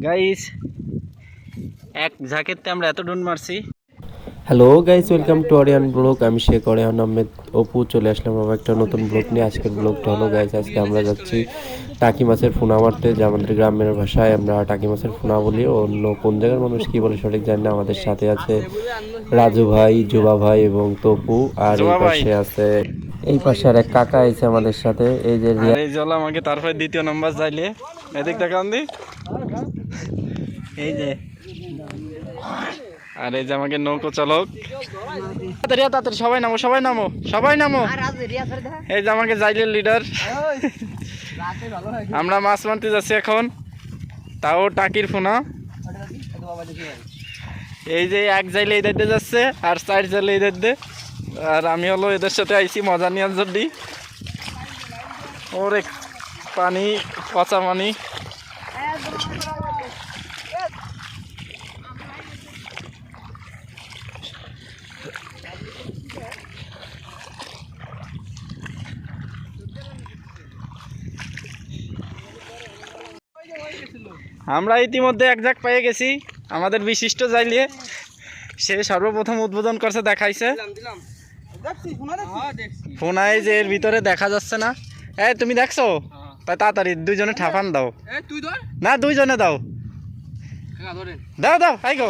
Guys এক ঝাঁকেতে আমরা এত ডুন মারছি। Hello guys, welcome to Orion blog. আমি শেখ অরিয়ান আহমেদ অপু, চলে আসলাম আবার একটা নতুন ব্লগ নিয়ে। আজকের ব্লগটা হলো গাইস, আজকে আমরা যাচ্ছি টাকি মাছের ফোনা মারতে, যা আমাদের গ্রামের ভাষায় আমরা টাকি মাছের ফোনা বলি, অন্য কোন জায়গার মানুষ কি বলে সঠিক জানি না। আমাদের সাথে আছে রাজু ভাই, জুবা ভাই এবং তপু, আর এই পাশে আছে আর এক কাকা আছে আমাদের সাথে। এই যে আর এই জল আমাকে তারপরে দ্বিতীয় নাম্বার যাইলে এদিক দেখান দি, এই যে আর এই যে আমাকে নৌকো চালক। তাড়াতাড়ি সবাই নামো, সবাই নামো, সবাই নামো। এই যে আমাকে জাইলের লিডার। আমরা মাছ মারতে যাচ্ছি এখন, তাও টাকির ফোনা। এই যে এক জাইলে এই দাইতে যাচ্ছে আর চার জাইলে এই দাইতে, আর আমি হলো এদের সাথে আইছি মজা নিয়ে জন্য। ওরে পানি, পচা পানি। আমরা ইতিমধ্যে এক জায়গা পেয়ে গেছি, আমাদের বিশিষ্ট জাইলে। সে সর্বপ্রথম উদ্বোধন করছে, দেখাইছে ফোনায় যে এর ভিতরে দেখা যাচ্ছে না। এই তুমি দেখছো? তাই তাড়াতাড়ি দুইজনে ঠাপান দাও। না দুইজনে দাও, দাও দাও, আই গো।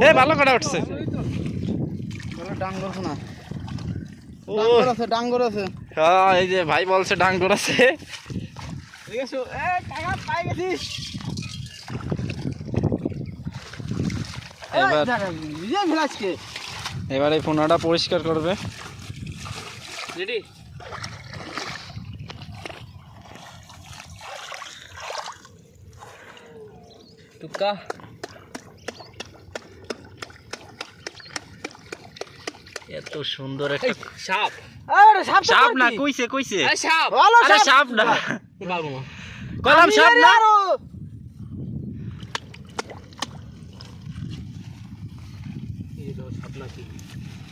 এ ভালো করে উঠছে। এই যে ভাই বলছে ডাঙ্গর আছে। এবার এই ফোনাটা পরিষ্কার করবে। টুকা এত সুন্দর একটা সাপ। সাপ না, কইছে কইছে সাপ। আরে সাপ না, কলাম সাপ না।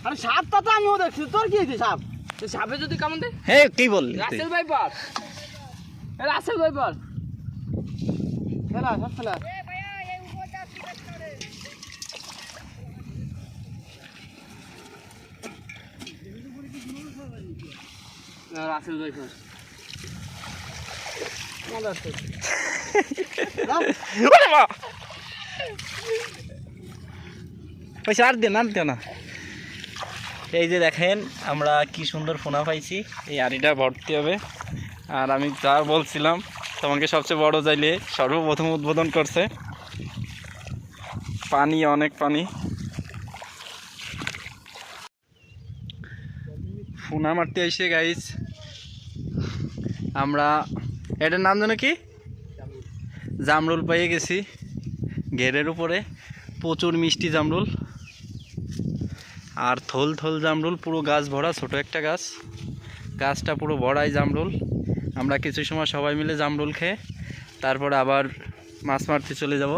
আরে সাপটা তো আমিও দেখছি, তোর কি হয়েছে? সাপ সাপে যদি কামড় দেয়? হে কি বল রাসেল ভাইপার, রাসেল ভাইপার খেলা, সব খেলা। রাসেল ভাইপার পয়সা আর দেন, আর দেন না। এই যে দেখেন আমরা কি সুন্দর ফোনা পাইছি, এই আড়িটা ভর্তি হবে। আর আমি যা বলছিলাম, তোমাকে সবচেয়ে বড় জাইলে সর্বপ্রথম উদ্বোধন করছে। পানি, অনেক পানি। ফোনা মারতে আইসে গাইস আমরা, এটার নাম জানো কি? জামরুল পেয়ে গেছি ঘেরের উপরে, প্রচুর মিষ্টি জামরুল আর থল থল জামরুল, পুরো গাছ ভরা, ছোট একটা গাছ, গাছটা পুরো ভরাই জামরুল। আমরা কিছু সময় সবাই মিলে জামরুল খেয়ে তারপরে আবার মাছ মারতে চলে যাব।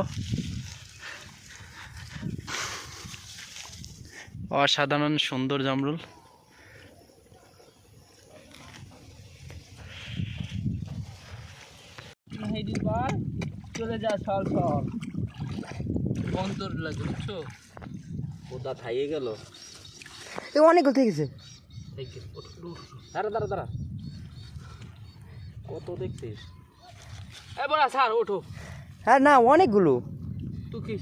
অসাধারণ সুন্দর জামরুল। চলে যা, সল সল অন্তর লাগে, বুঝছো? ওটা খাইয়ে গেল, এ অনেক কথা গেছে। দাঁড়া দাঁড়া দাঁড়া, কত দেখছিস? এ বড়া স্যার ওঠো। হ্যাঁ না, অনেকগুলো। তো কি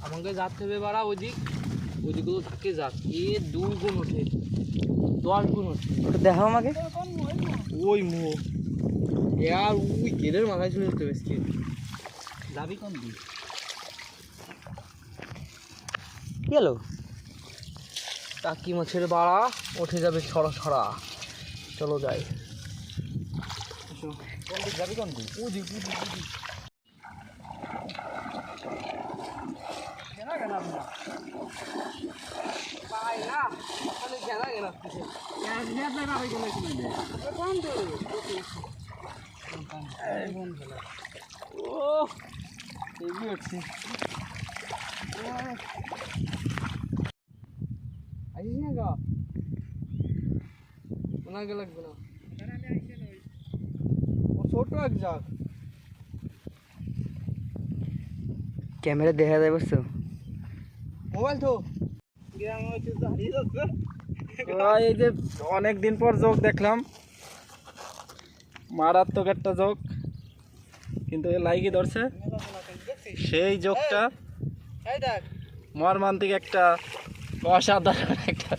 আমাকে যাতে হবে বাড়া, ওইদিকগুলো থাকে যাক, এ 2 গুণ ওঠে, 10 গুণ ওঠে। ওটা দেখাও আমাকে। ওই মো আর ওই গেলের মাথায় চলে যেতে হবে। স্কিন যাবি কোন দিন? কি হলো? টাকি মাছের বাড়া উঠে যাবে ছড়া ছড়া। চলো যাই। কোন দিক যাবি? কোন দিক? ওদিক ওদিক ওদিক। কেনা কেনা পাই না, তাহলে কেনা কেনা কিছু ও এগিয়ে উঠছি আসিস না গা ওনাকে লাগবে না ও ছোট এক যাক ক্যামেরা দেখা যায় বুঝছো? মোবাইল তো এই যে অনেক দিন পর যোগ দেখলাম, মারাত্মক একটা যোগ, কিন্তু লাইকি ধরছে সেই যোগটা এই দেখ মর্মান্তিক একটা অসাধারণ একটা।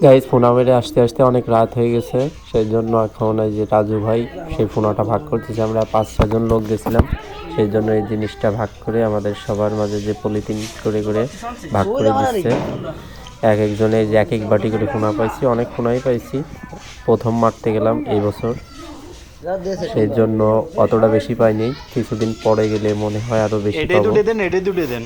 গাইজ ফোনা মেরে আসতে আসতে অনেক রাত হয়ে গেছে, সেই জন্য এখন এই যে রাজু ভাই সেই ফোনাটা ভাগ করতেছে। আমরা 5-6 জন লোক গেছিলাম, সেই জন্য এই জিনিসটা ভাগ করে আমাদের সবার মাঝে যে পলিথিন করে করে ভাগ করে দিচ্ছে। এক একজনে যে এক এক বাটি করে ফোনা পাইছি, অনেক ফোনাই পাইছি। প্রথম মারতে গেলাম এই বছর, সেই জন্য অতটা বেশি পাইনি। কিছুদিন পরে গেলে মনে হয় আরো বেশি পাবো। দেন